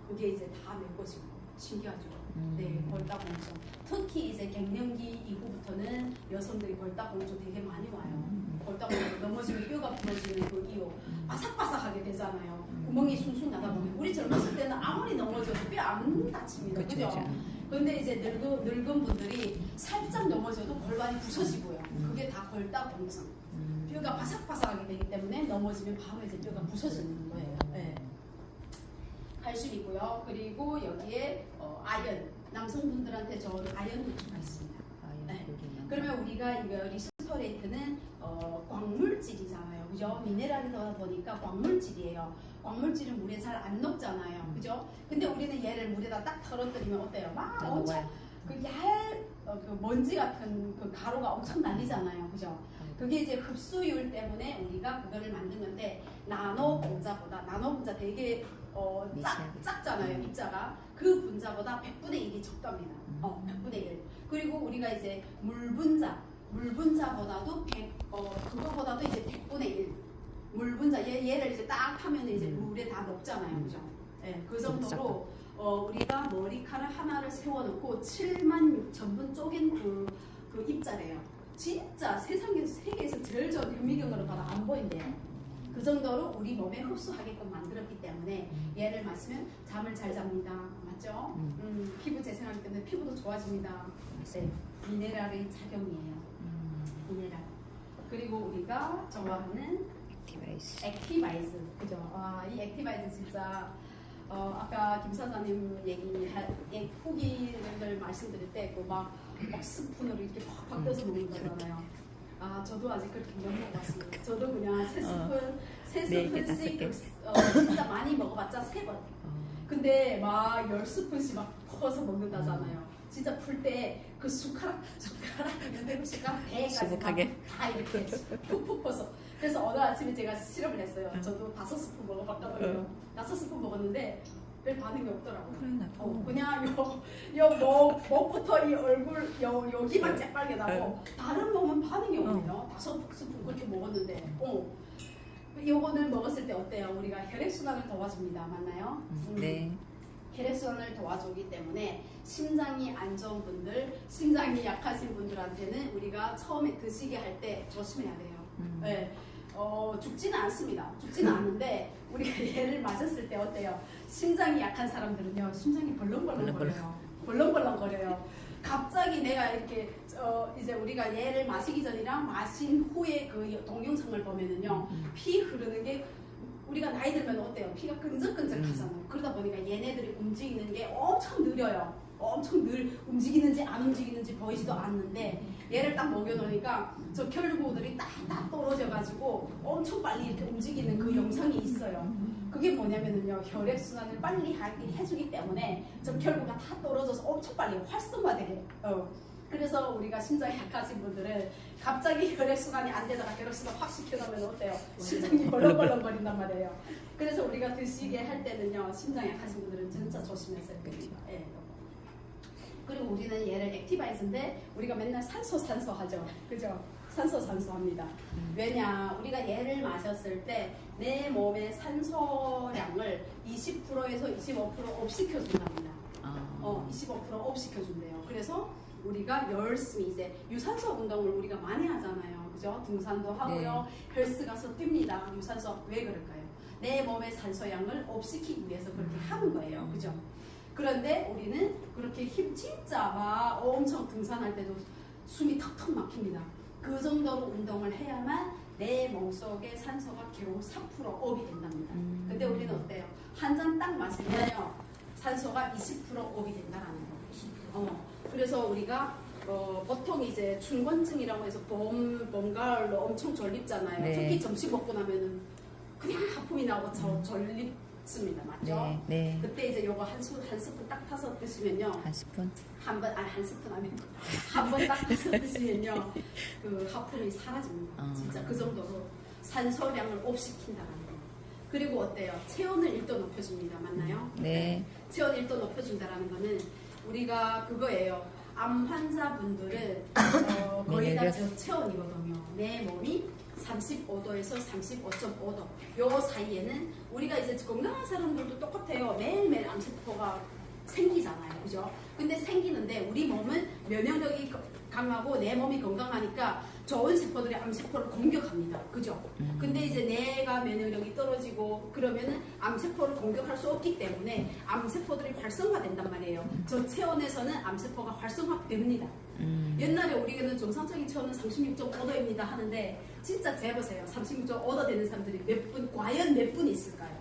그게 이제 다 메꿔지고 신기하죠. 네, 골다공증. 특히 이제 갱년기 이후부터는 여성들이 골다공증 되게 많이 와요. 골다공증 넘어지면 뼈가 부러지는 그 이유 바삭바삭하게 되잖아요. 구멍이 숭숭 나다 보면 우리 젊었을 때는 아무리 넘어져도 뼈 안 다칩니다. 그죠? 그런데 이제 늙은 분들이 살짝 넘어져도 골반이 부서지고요. 그게 다 골다공증. 뼈가 바삭바삭하게 되기 때문에 넘어지면 바로 이제 뼈가 부서지는 거예요. 네. 칼슘이고요. 그리고 여기에 아연. 남성분들한테 좋은 아연 물질가 있습니다. 네. 그러면 우리가 이거 리스토레이트는 광물질이잖아요. 그죠? 미네랄이다 보니까 광물질이에요. 광물질은 물에 잘 안 녹잖아요. 그죠? 근데 우리는 얘를 물에다 딱 털어뜨리면 어때요? 막 엄청 그 먼지 같은 그 가루가 엄청 날리잖아요. 그죠? 그게 이제 흡수율 때문에 우리가 그거를 만든 건데 나노 분자 되게 작잖아요. 입자가 그 분자보다 100분의 1이 적답니다. 100분의 1. 그리고 우리가 이제 물분자보다도 그거보다도 이제 100분의 1. 물분자 얘를 이제 딱 하면 이제 물에 다 녹잖아요. 그죠? 네, 그 정도로 우리가 머리카락 하나를 세워놓고 7만 6천 분 쪼갠 그 입자래요. 진짜 세계에서 제일 좋은 현미경으로 봐도 안 보인대요. 그 정도로 우리 몸에 흡수하게끔 만들었기 때문에 얘를 마시면 잠을 잘 잡니다. 맞죠? 피부 재생하기 때문에 피부도 좋아집니다. 네, 미네랄의 작용이에요. 미네랄. 그리고 우리가 좋아하는 액티바이즈. 그죠? 이 액티바이즈 진짜 아까 김 사장님 후기를 말씀드릴 때 막 스푼으로 이렇게 팍 떼서 먹는 거잖아요. 저도 아직 그렇게 못 먹어봤습니다. 저도 그냥 세 스푼씩 진짜 많이 먹어봤자 3번. 근데 막 10스푼씩 막 퍼서 먹는다잖아요. 진짜 풀 때 그 숟가락 배까지 다 이렇게 푹푹 퍼서. 그래서 어느 아침에 제가 실험을 했어요. 저도 5스푼 먹어봤거든요. 5스푼 먹었는데 별 반응이 없더라고요. 그냥 목부터 이 얼굴 여기만 쬐빨게 나고 다른 몸은 반응이 없네요. 5스푼 그렇게 먹었는데 요거는 먹었을 때 어때요? 우리가 혈액순환을 도와줍니다. 맞나요? 네. 혈액순환을 도와주기 때문에 심장이 안 좋은 분들, 심장이 약하신 분들한테는 우리가 처음에 드시게 할 때 조심해야 돼요. 네. 죽지는 않습니다. 죽지는 않는데 우리가 얘를 마셨을 때 어때요? 심장이 약한 사람들은요, 심장이 벌렁벌렁거려요. 벌렁벌렁거려요. 갑자기 내가 이렇게 이제 우리가 얘를 마시기 전이랑 마신 후에 그 동영상을 보면은요, 피 흐르는 게 우리가 나이 들면 어때요? 피가 끈적끈적하잖아요. 그러다 보니까 얘네들이 움직이는 게 엄청 느려요. 엄청 움직이는지 안 움직이는지 보이지도 않는데 얘를 딱 먹여놓으니까 저 혈구들이 딱 떨어져가지고 엄청 빨리 이렇게 움직이는 그 영상이 있어요. 그게 뭐냐면은요, 혈액순환을 빨리 하게 해주기 때문에 저 혈구가 다 떨어져서 엄청 빨리 활성화되게. 그래서 우리가 심장이 약하신 분들은 갑자기 혈액순환이 안 되다가 혈액순환 확 시켜놓으면 어때요? 심장이 벌렁벌렁거린단 말이에요. 그래서 우리가 드시게 할 때는요, 심장 약하신 분들은 진짜 조심하셔야 됩니다. 예. 그리고 우리는 얘를 액티바이즈인데 우리가 맨날 산소 하죠. 그죠? 산소 합니다. 왜냐? 우리가 얘를 마셨을 때 내 몸의 산소량을 20%에서 25% 업시켜준답니다. 25% 업시켜준대요. 그래서 우리가 열심히 이제 유산소 운동을 우리가 많이 하잖아요. 그죠? 등산도 하고요. 네. 헬스 가서 뜁니다. 유산소. 왜 그럴까요? 내 몸의 산소량을 업시키기 위해서 그렇게 하는 거예요. 그죠? 그런데 우리는 그렇게 진짜 막 엄청 등산할 때도 숨이 턱턱 막힙니다. 그 정도로 운동을 해야만 내 몸속에 산소가 겨우 3% 업이 된답니다. 근데 우리는 어때요? 한 잔 딱 마시면요, 산소가 20% 업이 된다는 거예요. 그래서 우리가 보통 이제 춘곤증이라고 해서 봄, 가을로 엄청 졸립잖아요. 네. 특히 점심 먹고 나면은 그냥 하품이 나고 씁니다. 맞죠? 네, 네. 그때 이제 요거 한 스푼 딱 타서 드시면요. 한 스푼? 한 스푼 아니고 한 번 딱 타서 드시면요. 그 하품이 사라집니다. 진짜 그 정도로 산소량을 업시킨다는 거. 그리고 어때요? 체온을 1도 높여줍니다. 맞나요? 네. 체온 1도 높여준다라는 거는 우리가 그거예요. 암 환자분들은 거의 다 저체온이거든요. 내 몸이 35도에서 35.5도 요 사이에는 우리가 이제 건강한 사람들도 똑같아요. 매일매일 암세포가 생기잖아요. 그죠? 근데 생기는데 우리 몸은 면역력이 강하고 내 몸이 건강하니까 좋은 세포들이 암세포를 공격합니다. 그죠? 근데 이제 내가 면역력이 떨어지고 그러면은 암세포를 공격할 수 없기 때문에 암세포들이 활성화된단 말이에요. 저 체온에서는 암세포가 활성화됩니다. 옛날에 우리는 정상적인 체온은 36.5도입니다 하는데 진짜 재보세요. 36.5도 되는 사람들이 과연 몇 분 있을까요?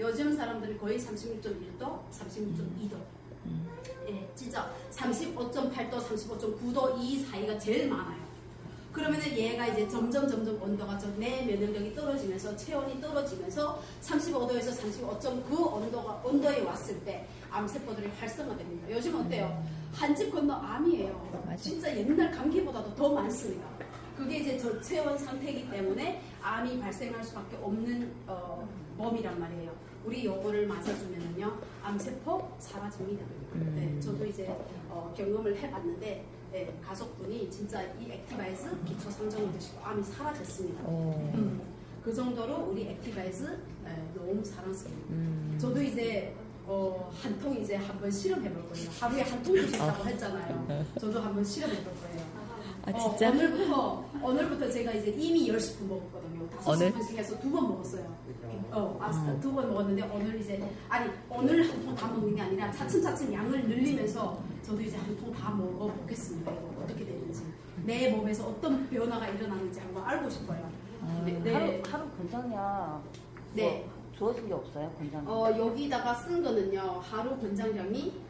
요즘 사람들이 거의 36.1도, 36.2도. 예, 진짜 35.8도, 35.9도 이 사이가 제일 많아요. 그러면은 얘가 이제 점점 온도가 내 면역력이 떨어지면서 체온이 떨어지면서 35도에서 35.9 온도에 왔을 때 암세포들이 활성화됩니다. 요즘 어때요? 한 집 건너 암이에요. 맞아. 진짜 옛날 감기보다도 더 많습니다. 그게 이제 저체온 상태이기 때문에 암이 발생할 수밖에 없는 몸이란 말이에요. 우리 요거를 맞아주면은요 암세포 사라집니다. 네, 저도 이제 경험을 해봤는데 네, 가족분이 진짜 이 액티바이즈 기초 3종을 드시고 암이 사라졌습니다. 그 정도로 우리 액티바이즈 너무 사랑스럽습니다. 저도 이제 한 통 이제 한번 실험해 볼 거예요. 하루에 한 통 드신다고 했잖아요. 저도 한번 실험해 볼 거예요. 아 진짜? 오늘부터 제가 이제 이미 10스푼 먹었거든요. 5스푼씩 해서 2번 먹었어요. 2번 먹었는데 오늘 한 통 다 먹는 게 아니라 차츰차츰 양을 늘리면서 저도 이제 한 통 다 먹어보겠습니다. 이거 어떻게 되는지 내 몸에서 어떤 변화가 일어나는지 한번 알고 싶어요. 네. 하루 권장량 네. 주어진 게 없어요, 권장량? 여기다가 쓴 거는요, 하루 권장량이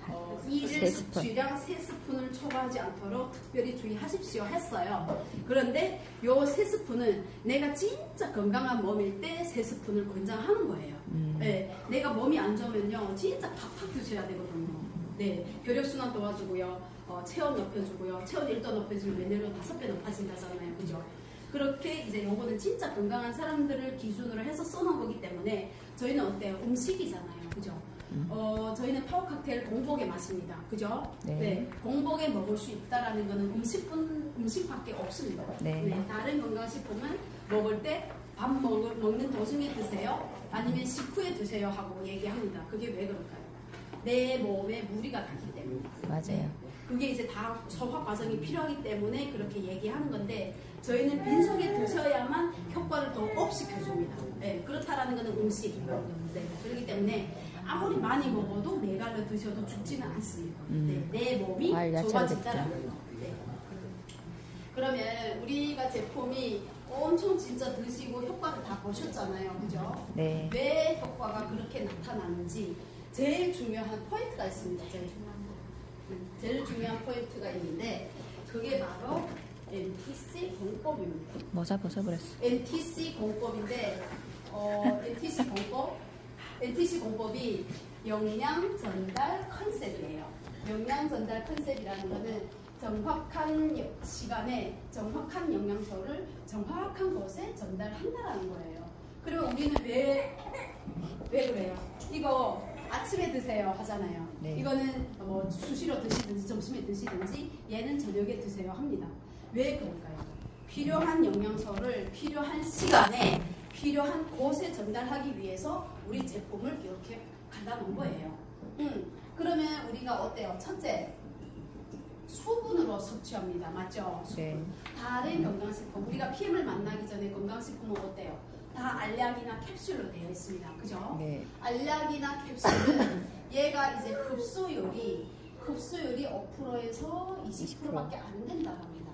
일일 3스푼. 섭취량 3스푼을 초과하지 않도록 특별히 주의하십시오 했어요. 그런데 요 3스푼은 내가 진짜 건강한 몸일 때 3스푼을 권장하는 거예요. 네, 내가 몸이 안 좋으면요, 진짜 팍팍 드셔야 되거든요. 네, 혈액순환 도와주고요, 체온 높여주고요, 체온 1도 높여주면 면역력 5배 높아진다잖아요. 그죠? 그렇게 이제 요거는 진짜 건강한 사람들을 기준으로 해서 써놓은 거기 때문에 저희는 어때요? 음식이잖아요. 그죠? 저희는 파워 칵테일 공복에 마십니다. 그죠? 네. 공복에 먹을 수 있다라는 거는 음식밖에 없습니다. 네. 다른 건강식품은 먹을 때 밥 먹는 도중에 드세요. 아니면 식후에 드세요 하고 얘기합니다. 그게 왜 그럴까요? 내 몸에 무리가 가기 때문에. 맞아요. 그게 이제 다 소화 과정이 필요하기 때문에 그렇게 얘기하는 건데 저희는 빈속에 드셔야만 효과를 더 업시켜줍니다. 네, 그렇다라는 것은 음식. 네, 그렇기 때문에 아무리 많이 먹어도 메갈로 드셔도 죽지는 않습니다. 네, 내 몸이 좋아진다는 거. 네. 그러면 우리가 제품이 엄청 진짜 드시고 효과를 다 보셨잖아요. 그죠? 네. 왜 효과가 그렇게 나타나는지 제일 중요한 포인트가 있습니다. 제일 중요한 포인트가 있는데 그게 바로 NTC 공법입니다. 모자 벗어버렸어. NTC 공법인데 NTC 공법이 영양 전달 컨셉이에요. 영양 전달 컨셉이라는 거는 정확한 시간에 정확한 영양소를 정확한 곳에 전달한다라는 거예요. 그러면 우리는 왜 그래요? 이거 아침에 드세요 하잖아요. 네. 이거는 뭐 수시로 드시든지 점심에 드시든지 얘는 저녁에 드세요 합니다. 왜 그럴까요? 필요한 영양소를 필요한 시간에 필요한 곳에 전달하기 위해서 우리 제품을 이렇게 갖다 놓은 거예요. 그러면 우리가 어때요? 첫째, 수분으로 섭취합니다. 맞죠? 수분. 네. 다른 건강식품, 우리가 PM을 만나기 전에 건강식품은 어때요? 다 알약이나 캡슐로 되어 있습니다. 그죠? 네. 알약이나 캡슐은 얘가 이제 흡수율이 5%에서 20%밖에 안 된다고 합니다.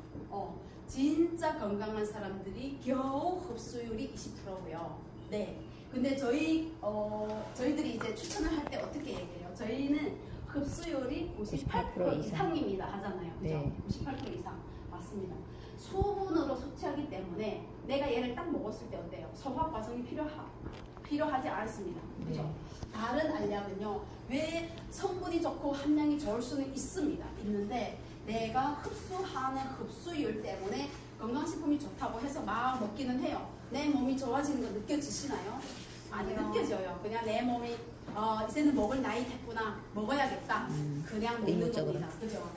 진짜 건강한 사람들이 겨우 흡수율이 20%고요. 네. 근데 저희들이 이제 추천을 할 때 어떻게 얘기해요? 저희는 흡수율이 98% 이상입니다 하잖아요. 그죠? 네. 98% 이상. 맞습니다. 수분으로 섭취하기 때문에 내가 얘를 딱 먹었을 때 어때요? 소화 과정이 필요하지 않습니다. 그죠? 다른 알약은요, 왜 성분이 좋고 함량이 좋을 수는 있습니다. 있는데 내가 흡수하는 흡수율 때문에 건강식품이 좋다고 해서 막 먹기는 해요. 내 몸이 좋아지는 거 느껴지시나요? 많이 느껴져요. 그냥 내 몸이 이제는 먹을 나이 됐구나, 먹어야겠다, 그냥 먹는 겁니다. 그죠?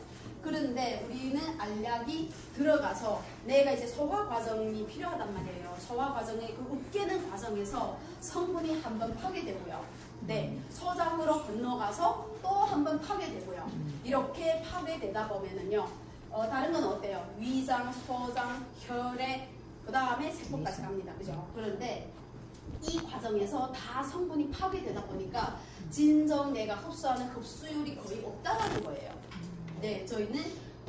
그런데 우리는 알약이 들어가서 내가 이제 소화 과정이 필요하단 말이에요. 소화 과정의 그 으깨는 과정에서 성분이 한번 파괴되고요. 네, 소장으로 건너가서 또 한번 파괴되고요. 이렇게 파괴되다 보면은요, 다른 건 어때요? 위장, 소장, 혈액, 그 다음에 세포까지 갑니다. 그죠? 그런데 이 과정에서 다 성분이 파괴되다 보니까 진정 내가 흡수하는 흡수율이 거의 없다라는 거예요. 네, 저희는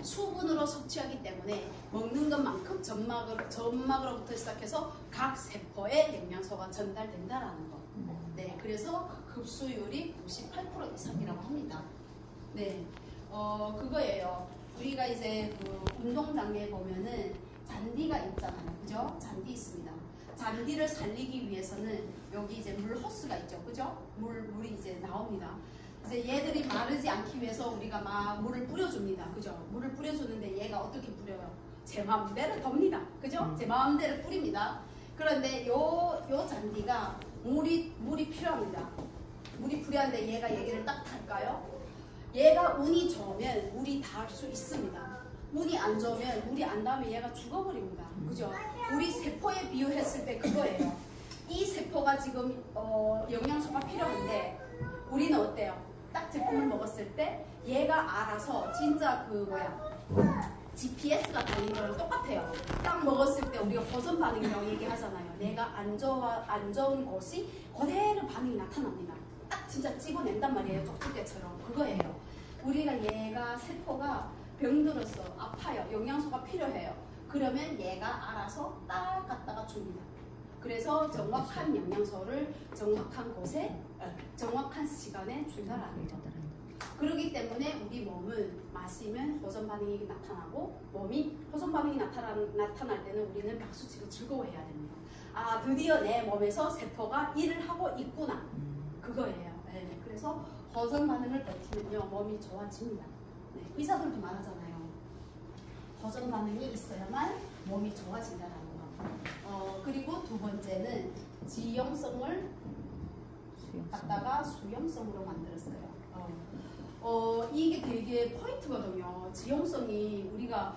수분으로 섭취하기 때문에 먹는 것만큼 점막으로부터 시작해서 각 세포에 영양소가 전달된다라는 거. 네, 그래서 흡수율이 98% 이상이라고 합니다. 네, 그거예요. 우리가 이제 그 운동장에 보면은 잔디가 있잖아요. 그죠? 잔디 있습니다. 잔디를 살리기 위해서는 여기 이제 물 호스가 있죠. 그죠? 물이 이제 나옵니다. 이제 얘들이 마르지 않기 위해서 우리가 막 물을 뿌려줍니다. 그죠? 물을 뿌려주는데 얘가 어떻게 뿌려요? 제 마음대로 돕니다. 그죠? 제 마음대로 뿌립니다. 그런데 요 잔디가 물이 필요합니다. 물이 필요한데 얘가 얘기를 딱 할까요? 얘가 운이 좋으면 물이 닿을 수 있습니다. 운이 안 좋으면 물이 안 닿으면 얘가 죽어버립니다. 그죠? 우리 세포에 비유했을 때 그거예요. 이 세포가 지금 영양소가 필요한데 우리는 어때요? 딱 제품을 먹었을 때 얘가 알아서 진짜 그 GPS가 달린 거랑 똑같아요. 딱 먹었을 때 우리가 호전 반응이라고 얘기하잖아요. 내가 안 좋은 것이 그대로 반응이 나타납니다. 딱 진짜 찍어낸단 말이에요. 쪽집게처럼. 그거예요. 우리가 얘가 세포가 병들었어, 아파요, 영양소가 필요해요. 그러면 얘가 알아서 딱 갖다가 줍니다. 그래서 정확한 영양소를 정확한 곳에 정확한 시간에 준다라는 거. 그렇기 때문에 우리 몸은 마시면 호전 반응이 나타나고 몸이 호전 반응이 나타날 때는 우리는 박수치고 즐거워해야 됩니다. 아, 드디어 내 몸에서 세포가 일을 하고 있구나. 그거예요. 네, 그래서 호전 반응을 버티면요 몸이 좋아집니다. 네, 의사들도 말하잖아요. 호전 반응이 있어야만 몸이 좋아진다라는 거. 그리고 두 번째는 지용성을 갖다가 수용성으로 만들었어요. 이게 되게 포인트거든요. 지용성이 우리가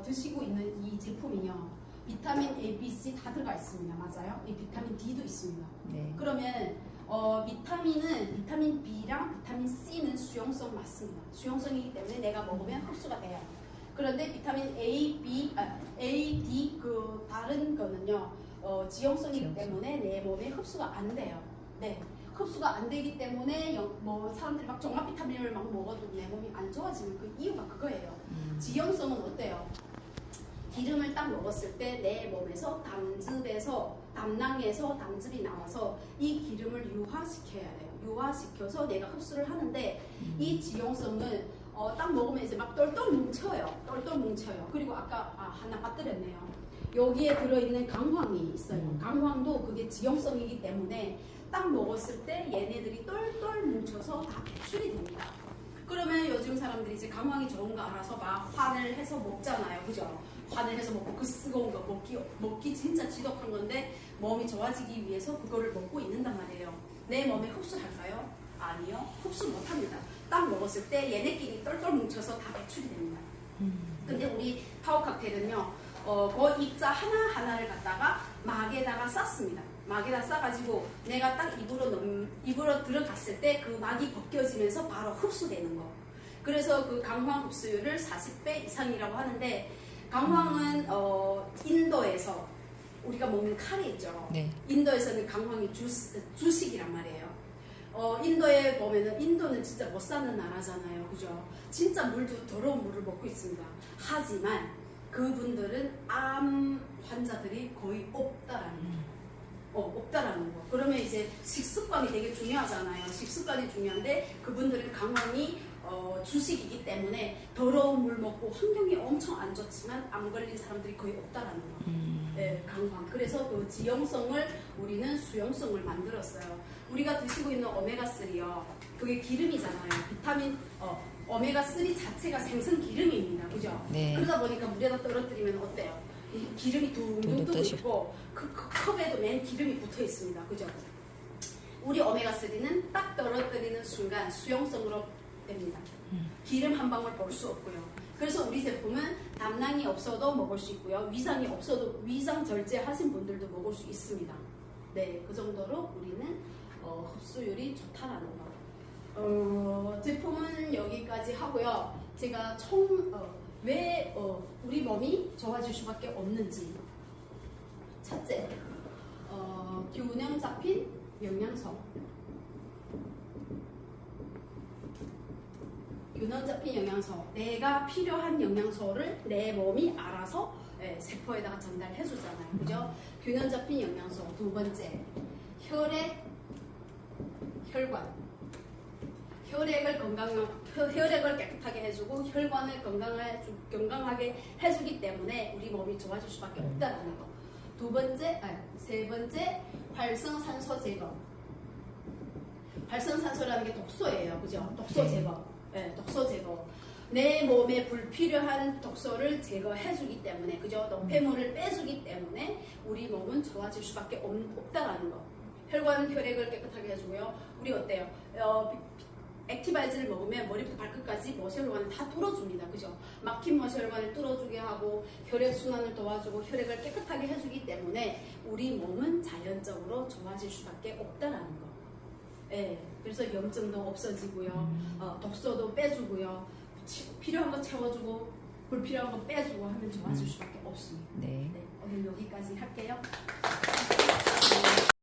드시고 있는 이 제품이요. 비타민 A, B, C 다 들어가 있습니다. 맞아요? 이 비타민 D도 있습니다. 네. 그러면 비타민 B랑 비타민 C는 수용성 맞습니다. 수용성이기 때문에 내가 먹으면 흡수가 돼요. 그런데 비타민 A, D 그 다른 거는요 지용성이기 때문에 내 몸에 흡수가 안 돼요. 네, 흡수가 안 되기 때문에 사람들이 막 종합 비타민을 막 먹어도 내 몸이 안 좋아지는 그 이유가 그거예요. 지용성은 어때요? 기름을 딱 먹었을 때 내 몸에서 담낭에서 담즙이 나와서 이 기름을 유화시켜야 돼요. 유화시켜서 내가 흡수를 하는데 이 지용성은 딱 먹으면 이제 막 똘똘 뭉쳐요. 똘똘 뭉쳐요. 그리고 아까 하나 빠뜨렸네요. 여기에 들어있는 강황이 있어요. 강황도 그게 지용성이기 때문에 딱 먹었을 때 얘네들이 똘똘 뭉쳐서 다 배출이 됩니다. 그러면 요즘 사람들이 이제 강황이 좋은 거 알아서 막 환을 해서 먹잖아요. 그죠? 환을 해서 먹고 그 쓰거운 거 먹기 진짜 지독한 건데 몸이 좋아지기 위해서 그거를 먹고 있는단 말이에요. 내 몸에 흡수할까요? 아니요. 흡수 못합니다. 딱 먹었을 때 얘네끼리 똘똘 뭉쳐서 다 배출이 됩니다. 근데 우리 파워 칵테일은요, 그 입자 하나하나를 갖다가 막에다가 쌌습니다. 막에다 싸가지고 내가 딱 입으로 들어갔을 때 그 막이 벗겨지면서 바로 흡수되는 거. 그래서 그 강황 흡수율을 40배 이상이라고 하는데 강황은 인도에서 우리가 먹는 카레 있죠. 네. 인도에서는 강황이 주식이란 말이에요. 인도에 보면은 인도는 진짜 못 사는 나라잖아요. 그죠? 진짜 더러운 물을 먹고 있습니다. 하지만 그분들은 암 환자들이 거의 없다라는 거. 없다라는 거. 그러면 이제 식습관이 되게 중요하잖아요. 식습관이 중요한데 그분들은 강황이 주식이기 때문에 더러운 물 먹고 환경이 엄청 안 좋지만 암 걸린 사람들이 거의 없다라는 거. 네, 강황. 그래서 그 지용성을 우리는 수용성을 만들었어요. 우리가 드시고 있는 오메가3요. 그게 기름이잖아요. 비타민 오메가3 자체가 생선 기름입니다. 그죠? 네. 그러다 보니까 물에다 떨어뜨리면 어때요? 이 기름이 둥둥 뜨고 있고 그 컵에도 맨 기름이 붙어 있습니다. 그죠? 우리 오메가3는 딱 떨어뜨리는 순간 수용성으로 됩니다. 기름 한 방울 볼 수 없고요. 그래서 우리 제품은 담낭이 없어도 먹을 수 있고요. 위장이 없어도 위장 절제하신 분들도 먹을 수 있습니다. 네, 그 정도로 우리는 흡수율이 좋다라는 거. 제품은 여기까지 하고요. 제가 왜 우리 몸이 좋아질 수밖에 없는지. 첫째, 균형 잡힌 영양소. 균형 잡힌 영양소. 내가 필요한 영양소를 내 몸이 알아서 세포에다가 전달해 주잖아요. 그죠? 균형 잡힌 영양소. 두 번째, 혈관. 혈액을 깨끗하게 해주고 혈관을 건강하게 해주기 때문에 우리 몸이 좋아질 수밖에 없다는 거. 세 번째, 활성산소 제거. 활성산소라는 게 독소예요. 그죠? 독소 제거. 네, 독소 제거. 내 몸에 불필요한 독소를 제거해주기 때문에, 그죠? 노폐물을 빼주기 때문에 우리 몸은 좋아질 수밖에 없다라는 거. 혈액을 깨끗하게 해주고요. 우리 어때요? 액티바이즈를 먹으면 머리부터 발끝까지 모세혈관을 다 뚫어줍니다. 그죠? 막힌 모세혈관을 뚫어주게 하고 혈액순환을 도와주고 혈액을 깨끗하게 해주기 때문에 우리 몸은 자연적으로 좋아질 수밖에 없다라는 거. 예, 그래서 염증도 없어지고요. 독소도 빼주고요. 필요한 거 채워주고 불필요한 거 빼주고 하면 좋아질 수밖에 없습니다. 네. 네, 오늘 여기까지 할게요.